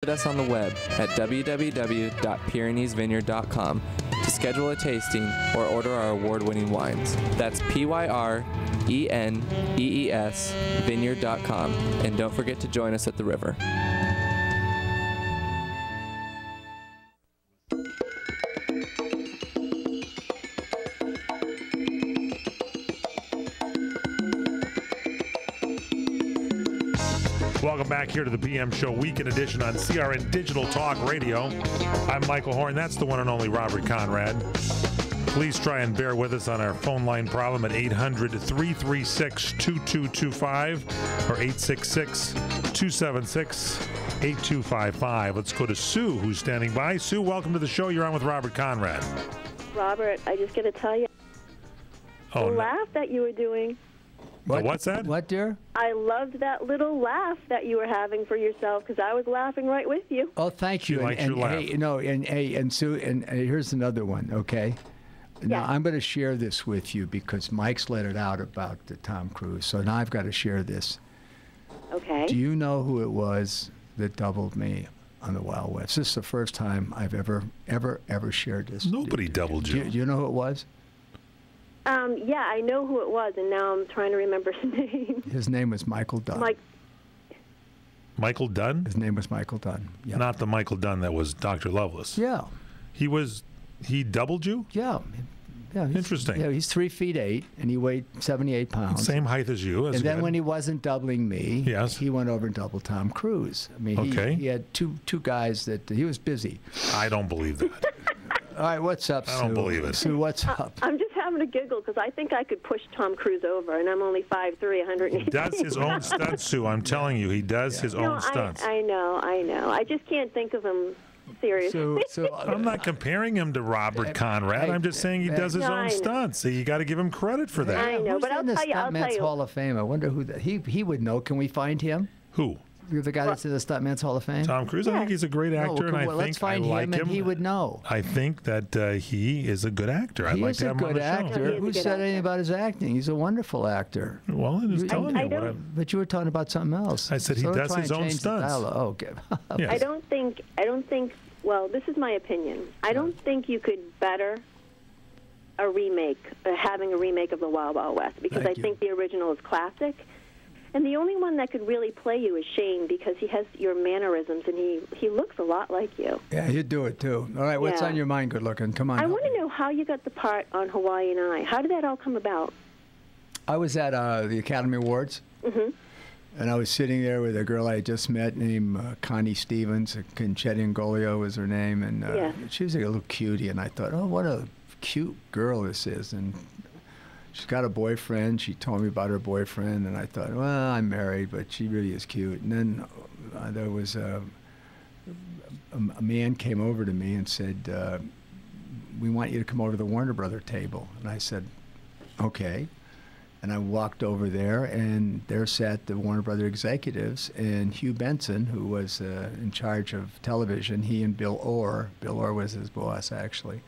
Visit us on the web at www.pyreneesvineyard.com to schedule a tasting or order our award-winning wines. That's PYRENEES vineyard.com. And don't forget to join us at the river. Welcome back here to the PM Show Weekend Edition on CRN Digital Talk Radio. I'm Michael Horn. That's the one and only Robert Conrad. Please try and bear with us on our phone line problem at 800-336-2225 or 866-276-8255. Let's go to Sue, who's standing by. Sue, welcome to the show. You're on with Robert Conrad. Robert, I just got to tell you, the laugh that you were doing. What's that? What, dear? I loved that little laugh that you were having for yourself because I was laughing right with you. Oh, thank you. Your laugh. Hey, and Sue, and here's another one, okay? Now, I'm going to share this with you because Mike's let it out about the Tom Cruise, so now I've got to share this. Okay. Do you know who it was that doubled me on the Wild West? This is the first time I've ever shared this. Nobody doubled you. Do you know who it was? Yeah, I know who it was, and now I'm trying to remember his name. His name was Michael Dunn. Michael Dunn? His name was Michael Dunn. Yep. Not the Michael Dunn that was Dr. Lovelace. Yeah. He doubled you? Yeah. Interesting. Yeah, he's 3'8", and he weighed 78 pounds. Same height as you. And then when he wasn't doubling me, he went over and doubled Tom Cruise. I mean, he had two guys that he was busy. I don't believe that. All right, what's up, Sue? I don't believe it. Sue, what's up? I'm just having a giggle because I think I could push Tom Cruise over, and I'm only 5'3", 180. He does his own stunts, Sue. I'm telling you, he does his own stunts. I know. I just can't think of him seriously. So I'm not comparing him to Robert Conrad. I'm just saying he does his own stunts. So you got to give him credit for that. I know, but I'll tell you. Stuntman's Hall of Fame. I wonder who that. He would know. Can we find him? Who? You're the guy that's in the Stuntman's Hall of Fame? Tom Cruise? I think he's a great actor, and I think let's find him, and he would know. I think that he is a good actor. I'd like to have him on the show. He is a good actor. Who said anything about his acting? He's a wonderful actor. Well, I was telling you. But you were talking about something else. I said he does his own stunts. Oh, okay. Yes. I don't think, well, this is my opinion. I don't think you could better a remake, having a remake of the Wild Wild West, because I think the original is classic. And the only one that could really play you is Shane, because he has your mannerisms, and he looks a lot like you. Yeah, he'd do it, too. All right, what's on your mind, good looking? Come on. I want to know how you got the part on Hawaii and I. How did that all come about? I was at the Academy Awards, and I was sitting there with a girl I had just met named Connie Stevens. Conchetti Angolio was her name, and she was like a little cutie, and I thought, oh, what a cute girl this is. And she's got a boyfriend. She told me about her boyfriend, and I thought, well, I'm married, but she really is cute. And then there was a man came over to me and said, we want you to come over to the Warner Brother table. And I said, okay. And I walked over there, and there sat the Warner Brother executives, and Hugh Benson, who was in charge of television, he and Bill Orr. Bill Orr was his boss, actually.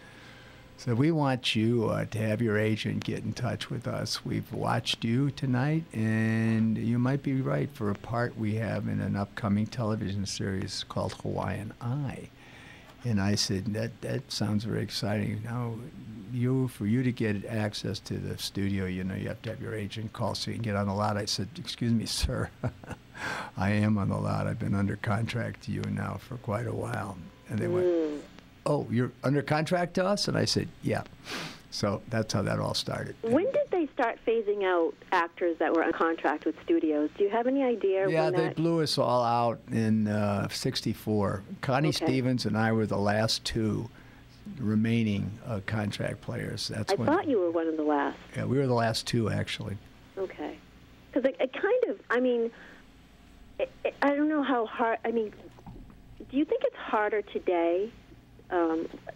So we want you to have your agent get in touch with us. We've watched you tonight, and you might be right for a part we have in an upcoming television series called Hawaiian Eye. And I said, that sounds very exciting. Now, for you to get access to the studio, you have to have your agent call so you can get on the lot. I said, excuse me, sir, I am on the lot. I've been under contract to you now for quite a while. And they went, oh, you're under contract to us? And I said, yeah. So that's how that all started. When did they start phasing out actors that were on contract with studios? Do you have any idea? Yeah, they blew us all out in '64. Connie Stevens and I were the last two remaining contract players. I thought you were one of the last. Yeah, we were the last two, actually. Okay. Because it kind of, I mean, I don't know how hard, I mean, do you think it's harder today?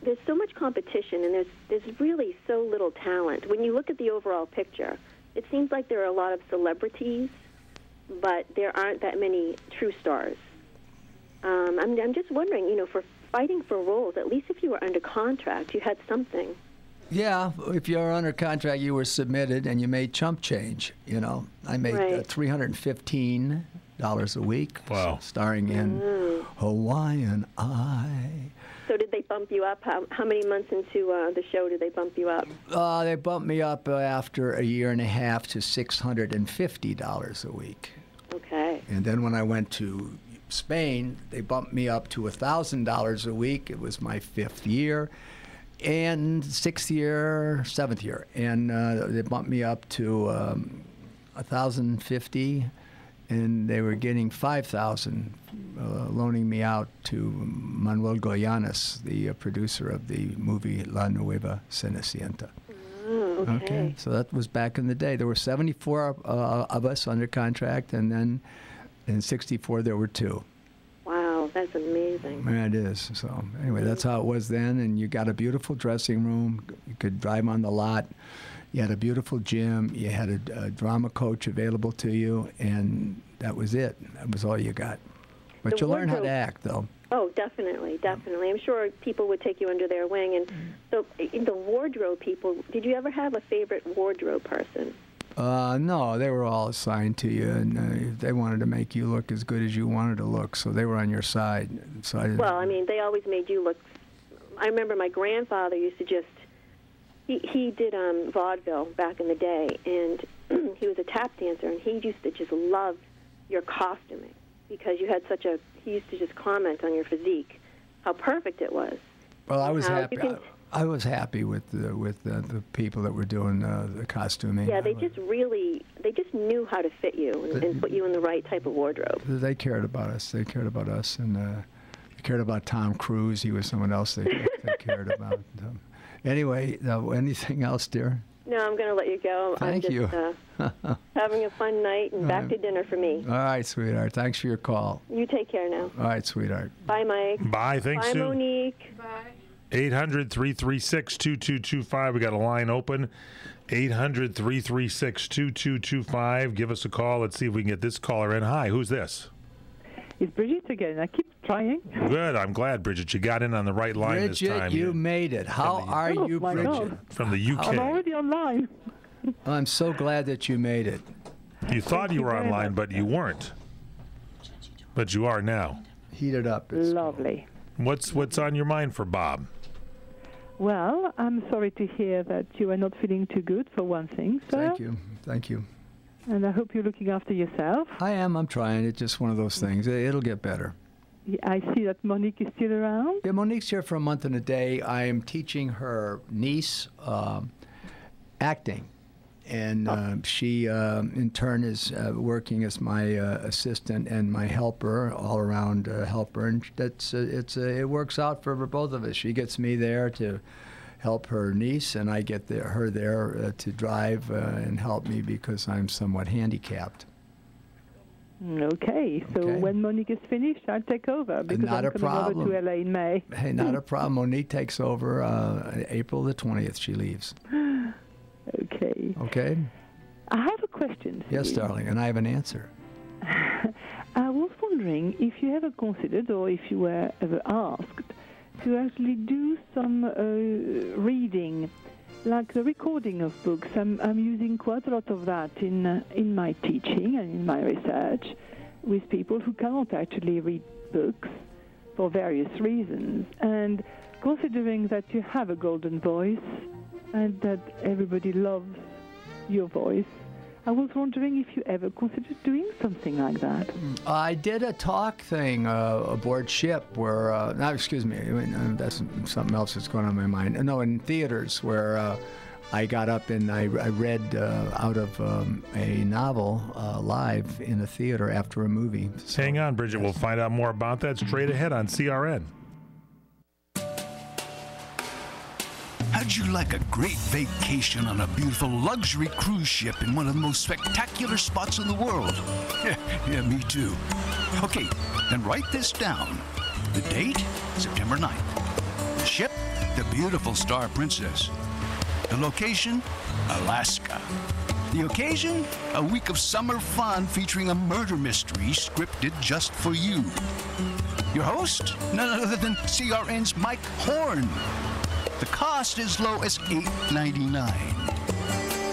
There's so much competition, and there's really so little talent. When you look at the overall picture, it seems like there are a lot of celebrities, but there aren't that many true stars. I'm just wondering, for fighting for roles, at least if you were under contract, you had something. Yeah, if you were under contract, you were submitted, and you made chump change. I made 315 a week. Wow. Starring in Hawaiian Eye. So did they bump you up? How many months into the show did they bump you up? They bumped me up after a year and a half to $650 a week. Okay. And then when I went to Spain, they bumped me up to $1,000 a week. It was my 5th year. And 6th year, 7th year. And they bumped me up to $1,050, and they were getting $5,000, loaning me out to Manuel Goyanes, the producer of the movie La Nueva Cenicienta. Oh, okay. So that was back in the day. There were 74 of us under contract, and then in 64 there were 2. Wow, that's amazing. Yeah, it is. So anyway, that's how it was then. And you got a beautiful dressing room. You could drive on the lot. You had a beautiful gym. You had a drama coach available to you, and that was it. That was all you got. But you learn how to act, though. Oh, definitely, definitely. I'm sure people would take you under their wing. And so in the wardrobe people, did you ever have a favorite wardrobe person? No, they were all assigned to you, and they wanted to make you look as good as you wanted to look, so they were on your side. So Well, I mean, they always made you look. I remember my grandfather used to just. He did vaudeville back in the day, and he was a tap dancer, and he used to just love your costuming because you had such a. He used to just comment on your physique, how perfect it was. Well, I was happy. I was happy with the people that were doing the costuming. Yeah, they just knew how to fit you and put you in the right type of wardrobe. They cared about us. They cared about us, and they cared about Tom Cruise. He was someone else they cared about. Anyway, anything else, dear? No, I'm going to let you go. Thank you. Having a fun night and back to dinner for me. All right, sweetheart. Thanks for your call. You take care now. All right, sweetheart. Bye, Mike. Bye. Thanks, Bye, Sue. Monique. Bye. 800-336-2225. We got a line open. 800-336-2225. Give us a call. Let's see if we can get this caller in. Hi, who's this? It's Bridget again. I keep trying. Good. I'm glad, Bridget. You got in on the right line Bridget, this time. you made it. How are you, my Bridget? God. From the UK. I'm already online. I'm so glad that you made it. You thought you were very online, much. but you weren't. But you are now. Heat it up. Lovely. What's on your mind for Bob? Well, I'm sorry to hear that you are not feeling too good, for one thing, sir. Thank you. Thank you. And I hope you're looking after yourself. I am. I'm trying. It's just one of those things. It'll get better. I see that Monique is still around. Yeah, Monique's here for a month and a day. I am teaching her niece acting. And she, in turn, is working as my assistant and my helper, all-around helper. And it works out for both of us. She gets me there to help her niece, and I get her there to drive and help me because I'm somewhat handicapped. Okay, so when Monique is finished, I'll take over because Not I'm a coming problem. over to LA in May. Hey, not a problem. Monique takes over April the 20th. She leaves. Okay. Okay? I have a question for Yes, you. darling, and I have an answer. I was wondering if you ever considered or if you were ever asked to actually do some reading, like the recording of books. I'm using quite a lot of that in my teaching and in my research with people who cannot actually read books for various reasons. And considering that you have a golden voice and that everybody loves your voice, I was wondering if you ever considered doing something like that. I did a talk thing aboard ship where, that's something else that's going on in my mind. No, in theaters where I got up and I read out of a novel live in a theater after a movie. So, Hang on, Bridget. We'll find out more about that straight ahead on CRN. How'd you like a great vacation on a beautiful luxury cruise ship in one of the most spectacular spots in the world? Yeah, me too. Okay, then write this down. The date, September 9th. The ship, the beautiful Star Princess. The location, Alaska. The occasion, a week of summer fun featuring a murder mystery scripted just for you. Your host, none other than CRN's Mike Horn. The cost is low as $8.99.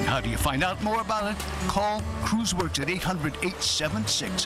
How do you find out more about it? Call CruiseWorks at 800-876